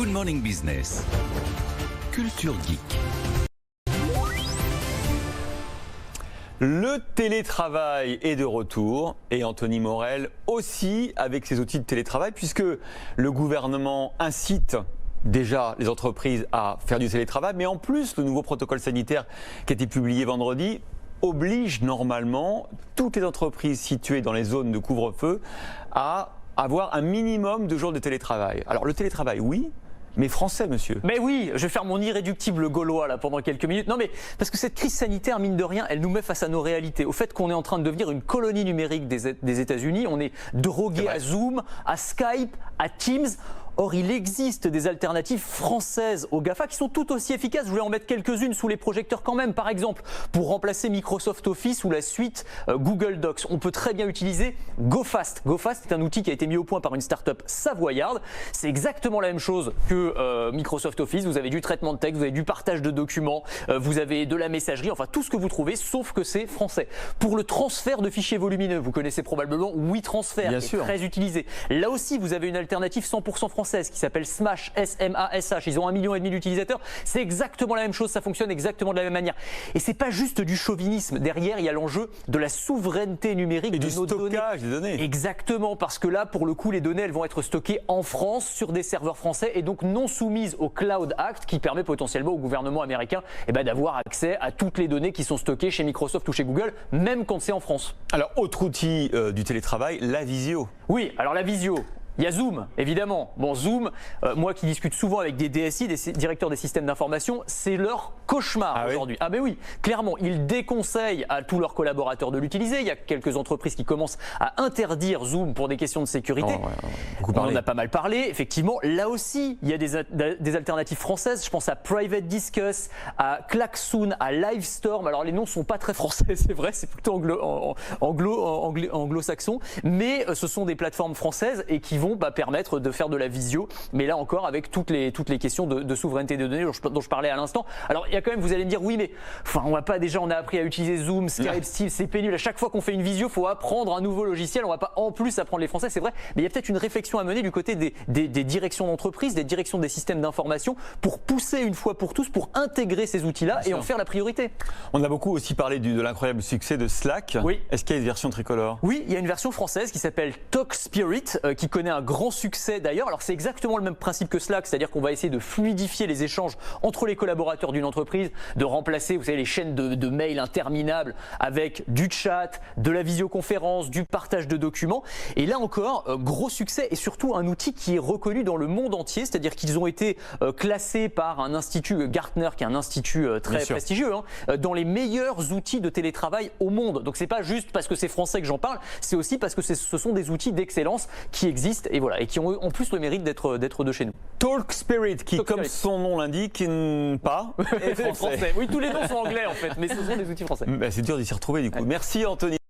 Good Morning Business. Culture Geek. Le télétravail est de retour et Anthony Morel aussi avec ses outils de télétravail puisque le gouvernement incite déjà les entreprises à faire du télétravail, mais en plus le nouveau protocole sanitaire qui a été publié vendredi oblige normalement toutes les entreprises situées dans les zones de couvre-feu à avoir un minimum de jours de télétravail. Alors le télétravail, oui. Mais français, monsieur. Mais oui, je vais faire mon irréductible gaulois là pendant quelques minutes. Non mais parce que cette crise sanitaire, mine de rien, elle nous met face à nos réalités. Au fait qu'on est en train de devenir une colonie numérique des États-Unis. On est drogué à Zoom, à Skype, à Teams. Or, il existe des alternatives françaises aux GAFA qui sont tout aussi efficaces. Je voulais en mettre quelques-unes sous les projecteurs quand même. Par exemple, pour remplacer Microsoft Office ou la suite Google Docs, on peut très bien utiliser GoFast. GoFast est un outil qui a été mis au point par une start-up savoyarde. C'est exactement la même chose que Microsoft Office. Vous avez du traitement de texte, vous avez du partage de documents, vous avez de la messagerie, enfin tout ce que vous trouvez, sauf que c'est français. Pour le transfert de fichiers volumineux, vous connaissez probablement WeTransfer, qui est très utilisé. Là aussi, vous avez une alternative 100% française qui s'appelle Smash, S-M-A-S-H. Ils ont 1,5 million d'utilisateurs. C'est exactement la même chose, ça fonctionne exactement de la même manière. Et c'est pas juste du chauvinisme. Derrière, il y a l'enjeu de la souveraineté numérique et de du nos stockage données. des données. Exactement, parce que là, pour le coup, les données, elles vont être stockées en France sur des serveurs français et donc non soumises au Cloud Act qui permet potentiellement au gouvernement américain d'avoir accès à toutes les données qui sont stockées chez Microsoft ou chez Google, même quand c'est en France. Alors, autre outil du télétravail, la visio. Oui, alors la visio. Il y a Zoom, évidemment. Bon, Zoom, moi qui discute souvent avec des DSI, des directeurs des systèmes d'information, c'est leur cauchemar aujourd'hui. Ah ben oui, clairement, ils déconseillent à tous leurs collaborateurs de l'utiliser. Il y a quelques entreprises qui commencent à interdire Zoom pour des questions de sécurité. On en a pas mal parlé. Effectivement, là aussi, il y a des alternatives françaises. Je pense à Private Discuss, à Klaxoon, à Livestorm. Alors les noms sont pas très français, c'est vrai, c'est plutôt anglo-saxon. Mais ce sont des plateformes françaises et qui vont permettre de faire de la visio, mais là encore avec toutes les questions de souveraineté de données dont je parlais à l'instant. Alors il y a quand même, vous allez me dire, oui mais on a appris à utiliser Zoom, Skype, Teams, c'est pénible. À chaque fois qu'on fait une visio, il faut apprendre un nouveau logiciel, on va pas en plus apprendre les français, c'est vrai, mais il y a peut-être une réflexion à mener du côté des directions d'entreprise, des directions des systèmes d'information pour pousser une fois pour tous, pour intégrer ces outils-là et en faire la priorité. On a beaucoup aussi parlé de l'incroyable succès de Slack. Oui. Est-ce qu'il y a une version tricolore? Oui, il y a une version française qui s'appelle TalkSpirit, qui connaît un grand succès d'ailleurs. Alors c'est exactement le même principe que Slack, c'est-à-dire qu'on va essayer de fluidifier les échanges entre les collaborateurs d'une entreprise, de remplacer, vous savez, les chaînes de mails interminables avec du chat, de la visioconférence, du partage de documents. Et là encore, gros succès et surtout un outil qui est reconnu dans le monde entier, c'est-à-dire qu'ils ont été classés par un institut Gartner, qui est un institut très prestigieux, dans les meilleurs outils de télétravail au monde. Donc c'est pas juste parce que c'est français que j'en parle, c'est aussi parce que ce sont des outils d'excellence qui existent et voilà, et qui ont en plus le mérite d'être de chez nous. TalkSpirit, qui comme son nom l'indique, pas est français. Oui, tous les noms sont anglais en fait, mais ce sont des outils français. C'est dur d'y s'y retrouver du coup. Merci Anthony.